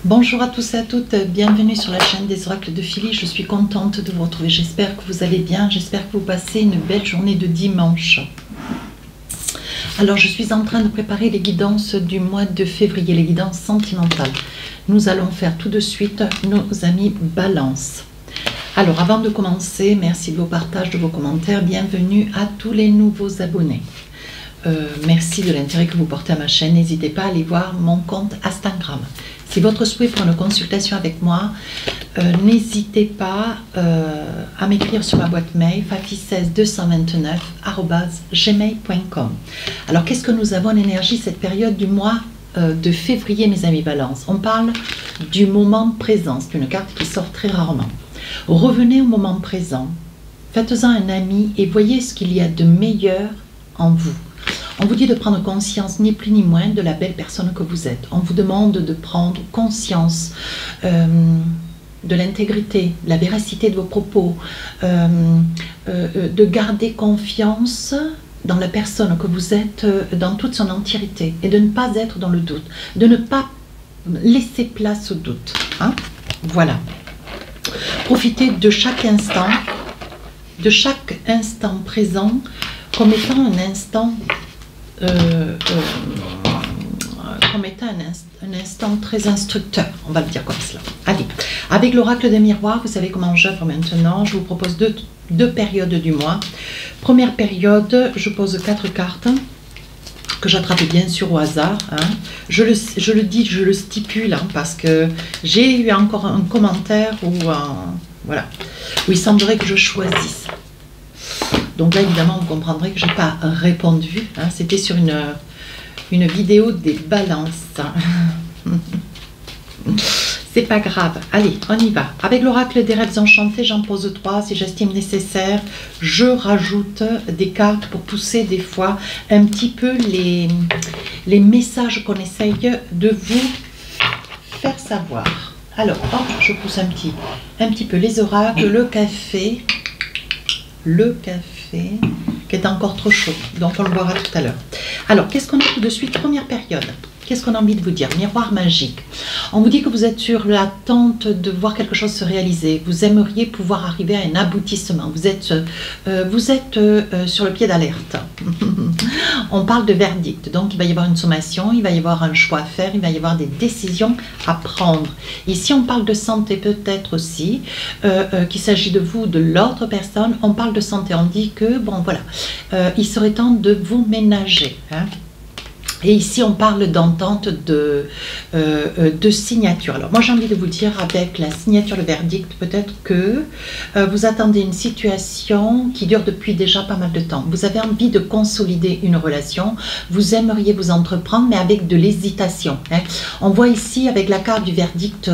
Bonjour à tous et à toutes, bienvenue sur la chaîne des oracles de Philly. Je suis contente de vous retrouver, j'espère que vous allez bien, j'espère que vous passez une belle journée de dimanche. Alors je suis en train de préparer les guidances du mois de février, les guidances sentimentales. Nous allons faire tout de suite nos amis Balance. Alors avant de commencer, merci de vos partages, de vos commentaires, bienvenue à tous les nouveaux abonnés. Merci de l'intérêt que vous portez à ma chaîne, n'hésitez pas à aller voir mon compte Instagram. Si votre souhait pour une consultation avec moi, n'hésitez pas à m'écrire sur ma boîte mail fafi16 229@gmail.com. Alors qu'est-ce que nous avons en énergie cette période du mois de février, mes amis Balance? On parle du moment présent, c'est une carte qui sort très rarement. Revenez au moment présent, faites-en un ami et voyez ce qu'il y a de meilleur en vous. On vous dit de prendre conscience, ni plus ni moins, de la belle personne que vous êtes. On vous demande de prendre conscience de l'intégrité, de la véracité de vos propos, de garder confiance dans la personne que vous êtes dans toute son entièreté et de ne pas être dans le doute, de ne pas laisser place au doute. Hein? Voilà. Profitez de chaque instant présent comme étant un instant un instant très instructeur, on va le dire comme cela. Allez, avec l'oracle des miroirs, vous savez comment j'œuvre maintenant. Je vous propose deux périodes du mois. Première période, je pose 4 cartes que j'attrape bien sûr au hasard. Hein. Je le stipule hein, parce que j'ai eu encore un commentaire où, voilà, où il semblerait que je choisisse. Donc là, évidemment, vous comprendrez que je n'ai pas répondu. Hein, c'était sur une vidéo des balances. C'est pas grave. Allez, on y va. Avec l'oracle des rêves enchantés, j'en pose 3. Si j'estime nécessaire, je rajoute des cartes pour pousser des fois un petit peu les messages qu'on essaye de vous faire savoir. Alors, hop, je pousse un petit peu les oracles, le café qui est encore trop chaud, donc on le boira tout à l'heure. Alors, qu'est-ce qu'on a tout de suite? Première période. Qu'est-ce qu'on a envie de vous dire? Miroir magique. On vous dit que vous êtes sur l'attente de voir quelque chose se réaliser. Vous aimeriez pouvoir arriver à un aboutissement. Vous êtes sur le pied d'alerte. On parle de verdict. Donc, il va y avoir une sommation, il va y avoir un choix à faire, il va y avoir des décisions à prendre. Ici, on parle de santé peut-être aussi, qu'il s'agit de vous ou de l'autre personne. On parle de santé. On dit que, bon, voilà, il serait temps de vous ménager. Hein. Et ici, on parle d'entente de signature. Alors, moi, j'ai envie de vous dire, avec la signature, le verdict, peut-être que vous attendez une situation qui dure depuis déjà pas mal de temps. Vous avez envie de consolider une relation. Vous aimeriez vous entreprendre, mais avec de l'hésitation. Hein. On voit ici, avec la carte du verdict,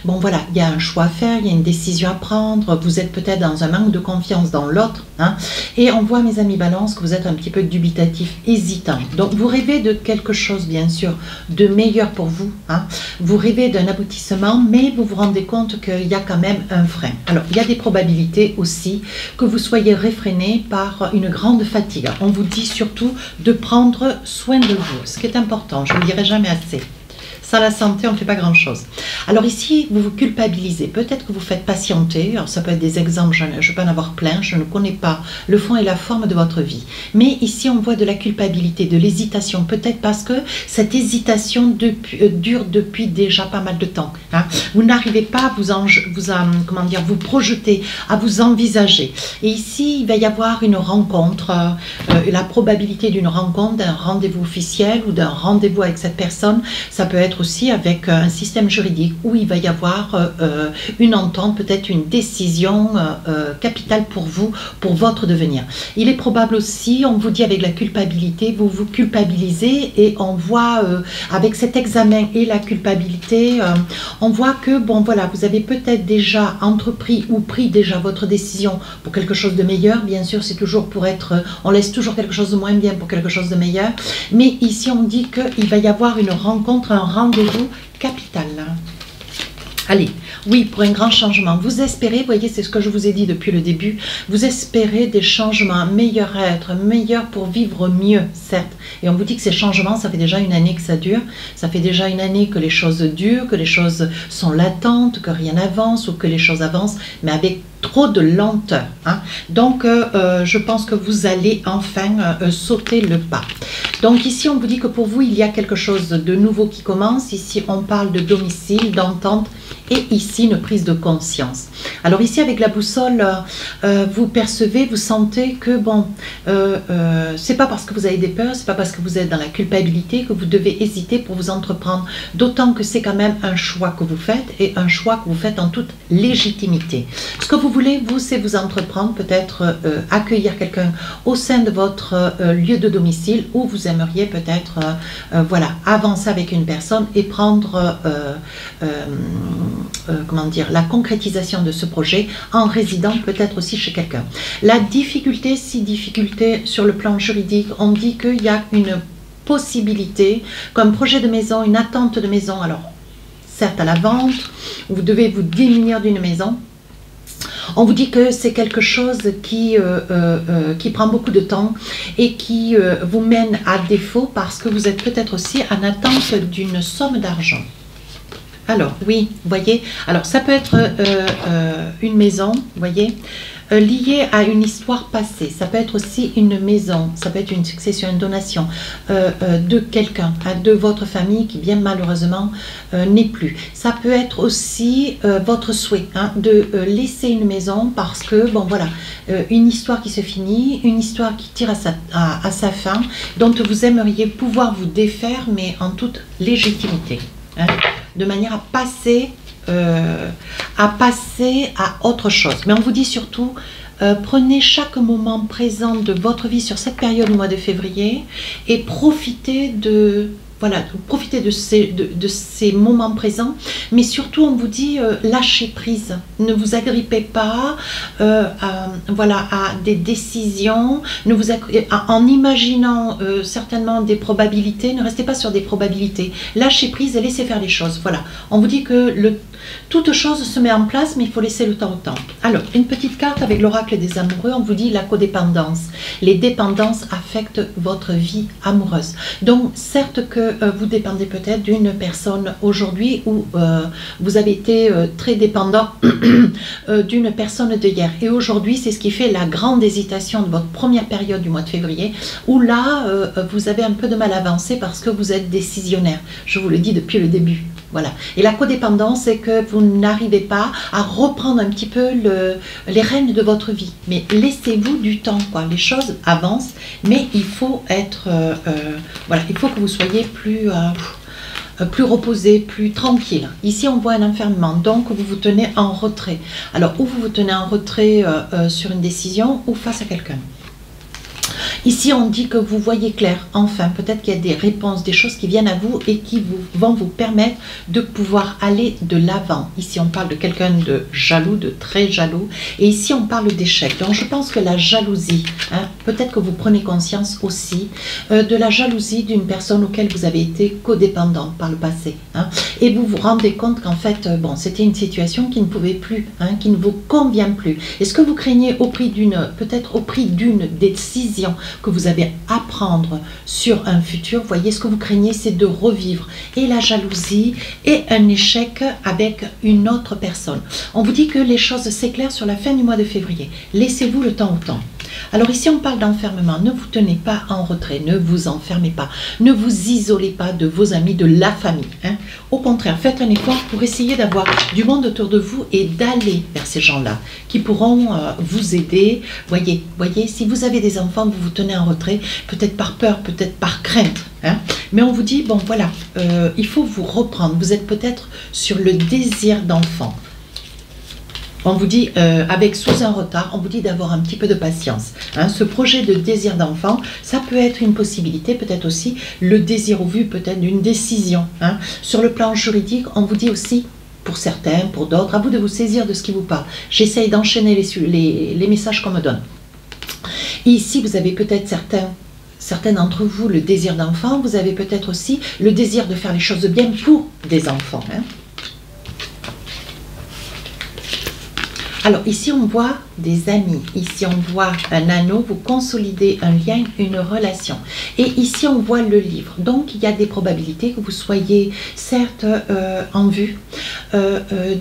bon, voilà, il y a un choix à faire, il y a une décision à prendre. Vous êtes peut-être dans un manque de confiance dans l'autre. Hein. Et on voit, mes amis Balance, que vous êtes un petit peu dubitatif, hésitant. Donc, vous rêvez de quelque chose bien sûr de meilleur pour vous, hein. Vous rêvez d'un aboutissement, mais vous vous rendez compte qu'il y a quand même un frein. Alors il y a des probabilités aussi que vous soyez réfréné par une grande fatigue. On vous dit surtout de prendre soin de vous, ce qui est important, je ne le dirai jamais assez. Sans la santé, on ne fait pas grand-chose. Alors ici, vous vous culpabilisez. Peut-être que vous faites patienter. Alors ça peut être des exemples, je peux en avoir plein. Je ne connais pas le fond et la forme de votre vie. Mais ici, on voit de la culpabilité, de l'hésitation. Peut-être parce que cette hésitation dure depuis déjà pas mal de temps. Hein. Vous n'arrivez pas à vous projeter, à vous envisager. Et ici, il va y avoir une rencontre, la probabilité d'une rencontre, d'un rendez-vous officiel ou d'un rendez-vous avec cette personne. Ça peut être aussi avec un système juridique où il va y avoir une entente, peut-être une décision capitale pour vous, pour votre devenir. Il est probable aussi, on vous dit avec la culpabilité, vous vous culpabilisez et on voit avec cet examen et la culpabilité, on voit que bon voilà, vous avez peut-être déjà entrepris ou pris déjà votre décision pour quelque chose de meilleur. Bien sûr, c'est toujours pour être, on laisse toujours quelque chose de moins bien pour quelque chose de meilleur. Mais ici, on dit qu'il va y avoir une rencontre, un rendez-vous capital. Allez, Oui, pour un grand changement. Vous espérez, vous voyez, c'est ce que je vous ai dit depuis le début, vous espérez des changements, un meilleur être, meilleur pour vivre mieux, certes. Et on vous dit que ces changements, ça fait déjà une année que ça dure, ça fait déjà une année que les choses durent, que les choses sont latentes, que rien n'avance ou que les choses avancent, mais avec trop de lenteur. Hein. Donc, je pense que vous allez enfin sauter le pas. Donc ici, on vous dit que pour vous, il y a quelque chose de nouveau qui commence. Ici, on parle de domicile, d'entente et ici, une prise de conscience. Alors ici, avec la boussole, vous percevez, vous sentez que, bon, c'est pas parce que vous avez des peurs, c'est pas parce que vous êtes dans la culpabilité que vous devez hésiter pour vous entreprendre. D'autant que c'est quand même un choix que vous faites et un choix que vous faites en toute légitimité. Ce que vous voulez, vous, c'est vous entreprendre, peut-être accueillir quelqu'un au sein de votre lieu de domicile où vous aimeriez peut-être voilà, avancer avec une personne et prendre comment dire, la concrétisation de ce projet en résidant peut-être aussi chez quelqu'un. La difficulté, si difficulté sur le plan juridique, on dit qu'il y a une possibilité, comme projet de maison, une attente de maison, alors certes à la vente, vous devez vous démunir d'une maison. On vous dit que c'est quelque chose qui prend beaucoup de temps et qui vous mène à défaut parce que vous êtes peut-être aussi en attente d'une somme d'argent. Alors, oui, vous voyez, alors ça peut être une maison, vous voyez, liée à une histoire passée. Ça peut être aussi une maison, ça peut être une succession, une donation de quelqu'un, de votre famille qui bien malheureusement n'est plus. Ça peut être aussi votre souhait hein, de laisser une maison parce que, bon voilà, une histoire qui se finit, une histoire qui tire à sa fin, dont vous aimeriez pouvoir vous défaire, mais en toute légitimité. Hein, de manière à passer à autre chose. Mais on vous dit surtout, prenez chaque moment présent de votre vie sur cette période du mois de février et profitez de... Voilà, profitez de ces moments présents, mais surtout on vous dit lâchez prise, ne vous agrippez pas voilà, à des décisions, en imaginant certainement des probabilités, ne restez pas sur des probabilités, lâchez prise et laissez faire les choses. Voilà, on vous dit que toute chose se met en place, mais il faut laisser le temps au temps. Alors, une petite carte avec l'oracle des amoureux, on vous dit la codépendance. Les dépendances affectent votre vie amoureuse. Donc, certes que vous dépendez peut-être d'une personne aujourd'hui où vous avez été très dépendant d'une personne de hier. Et aujourd'hui, c'est ce qui fait la grande hésitation de votre première période du mois de février, où là, vous avez un peu de mal à avancer parce que vous êtes décisionnaire. Je vous le dis depuis le début. Voilà. Et la codépendance, c'est que vous n'arrivez pas à reprendre un petit peu les rênes de votre vie. Mais laissez-vous du temps, quoi. Les choses avancent, mais il faut être, voilà, il faut que vous soyez plus reposé, plus tranquille. Ici, on voit un enfermement, donc vous vous tenez en retrait. Alors, ou vous vous tenez en retrait sur une décision, ou face à quelqu'un. Ici, on dit que vous voyez clair, enfin, peut-être qu'il y a des réponses, des choses qui viennent à vous et qui vont vous permettre de pouvoir aller de l'avant. Ici, on parle de quelqu'un de jaloux, de très jaloux, et ici, on parle d'échec. Donc, je pense que la jalousie, hein, peut-être que vous prenez conscience aussi de la jalousie d'une personne auquel vous avez été codépendant par le passé. Hein, et vous vous rendez compte qu'en fait, bon, c'était une situation qui ne pouvait plus, hein, qui ne vous convient plus. Est-ce que vous craignez peut-être au prix d'une décision que vous avez à prendre sur un futur, vous voyez, ce que vous craignez, c'est de revivre et la jalousie et un échec avec une autre personne. On vous dit que les choses s'éclairent sur la fin du mois de février. Laissez-vous le temps au temps. Alors ici, on parle d'enfermement. Ne vous tenez pas en retrait, ne vous enfermez pas, ne vous isolez pas de vos amis, de la famille. Hein. Au contraire, faites un effort pour essayer d'avoir du monde autour de vous et d'aller vers ces gens-là qui pourront vous aider. Voyez, si vous avez des enfants, vous vous tenez en retrait, peut-être par peur, peut-être par crainte. Hein. Mais on vous dit, bon voilà, il faut vous reprendre. Vous êtes peut-être sur le désir d'enfant. On vous dit, sous un retard, on vous dit d'avoir un petit peu de patience. Hein, ce projet de désir d'enfant, ça peut être une possibilité, peut-être aussi le désir au vu, peut-être d'une décision. Hein. Sur le plan juridique, on vous dit aussi, pour certains, pour d'autres, à vous de vous saisir de ce qui vous parle. J'essaye d'enchaîner les messages qu'on me donne. Et ici, vous avez peut-être certains d'entre vous le désir d'enfant, vous avez peut-être aussi le désir de faire les choses bien pour des enfants. Hein. Alors ici on voit des amis, ici on voit un anneau, vous consolidez un lien, une relation. Et ici on voit le livre. Donc il y a des probabilités que vous soyez certes en vue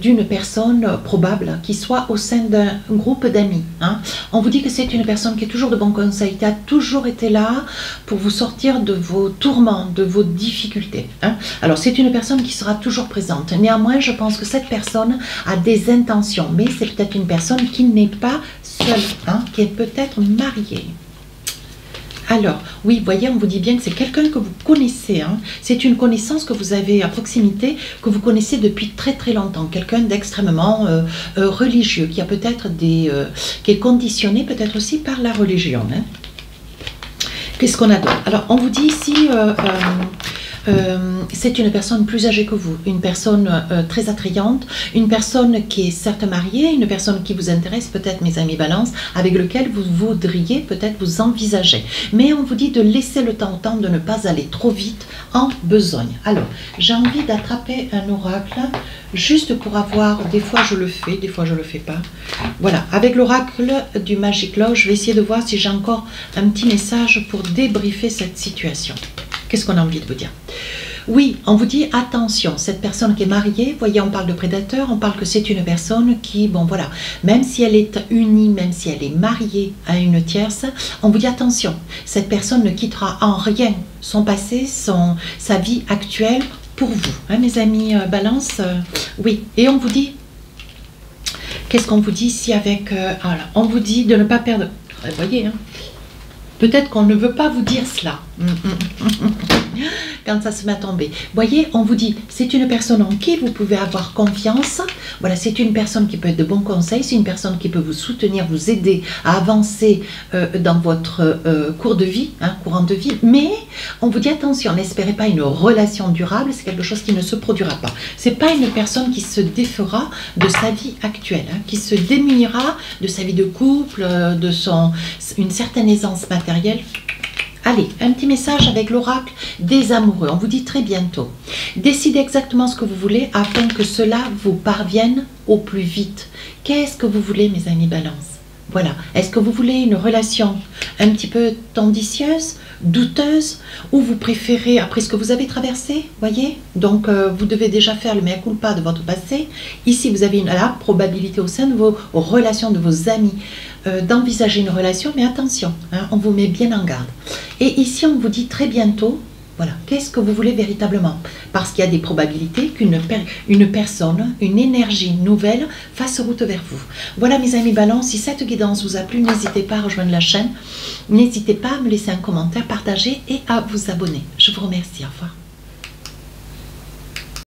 d'une personne probable qui soit au sein d'un groupe d'amis. Hein. On vous dit que c'est une personne qui est toujours de bons conseils, qui a toujours été là pour vous sortir de vos tourments, de vos difficultés. Hein. Alors c'est une personne qui sera toujours présente. Néanmoins, je pense que cette personne a des intentions, mais c'est peut-être une personne qui n'est pas seule, hein, qui est peut-être mariée. Alors, oui, voyez, on vous dit bien que c'est quelqu'un que vous connaissez. Hein. C'est une connaissance que vous avez à proximité, que vous connaissez depuis très très longtemps. Quelqu'un d'extrêmement religieux, qui a peut-être qui est conditionné peut-être aussi par la religion. Hein. Qu'est-ce qu'on a d'autre? Alors, on vous dit ici... c'est une personne plus âgée que vous, une personne très attrayante, une personne qui est certes mariée, une personne qui vous intéresse peut-être, mes amis Balance, avec lequel vous voudriez peut-être vous envisager. Mais on vous dit de laisser le temps au temps, de ne pas aller trop vite en besogne. Alors, j'ai envie d'attraper un oracle, juste pour avoir, des fois je le fais, des fois je ne le fais pas. Voilà, avec l'oracle du Magic Love, je vais essayer de voir si j'ai encore un petit message pour débriefer cette situation. Qu'est-ce qu'on a envie de vous dire? Oui, on vous dit attention, cette personne qui est mariée, voyez, on parle de prédateur, on parle que c'est une personne qui, bon voilà, même si elle est unie, même si elle est mariée à une tierce, on vous dit attention, cette personne ne quittera en rien son passé, sa vie actuelle pour vous, hein, mes amis Balance. Oui, et on vous dit, qu'est-ce qu'on vous dit ici avec, alors, on vous dit de ne pas perdre, vous voyez, hein, peut-être qu'on ne veut pas vous dire cela. Quand ça se met à tomber. Voyez, on vous dit, c'est une personne en qui vous pouvez avoir confiance. Voilà, c'est une personne qui peut être de bons conseils. C'est une personne qui peut vous soutenir, vous aider à avancer dans votre courant de vie. Mais on vous dit, attention, n'espérez pas une relation durable. C'est quelque chose qui ne se produira pas. C'est pas une personne qui se défera de sa vie actuelle, hein, qui se démunira de sa vie de couple, de une certaine aisance matérielle. Allez, un petit message avec l'oracle des amoureux. On vous dit très bientôt. Décidez exactement ce que vous voulez afin que cela vous parvienne au plus vite. Qu'est-ce que vous voulez, mes amis Balance? Voilà. Est-ce que vous voulez une relation un petit peu tendicieuse, douteuse, ou vous préférez, après ce que vous avez traversé, voyez? Donc, vous devez déjà faire le mea culpa de votre passé. Ici, vous avez la probabilité au sein de vos relations, de vos amis, d'envisager une relation, mais attention, hein, on vous met bien en garde. Et ici, on vous dit très bientôt, voilà, qu'est-ce que vous voulez véritablement? Parce qu'il y a des probabilités qu'une personne, une énergie nouvelle fasse route vers vous. Voilà, mes amis Balance, si cette guidance vous a plu, n'hésitez pas à rejoindre la chaîne, n'hésitez pas à me laisser un commentaire, partager et à vous abonner. Je vous remercie, au revoir.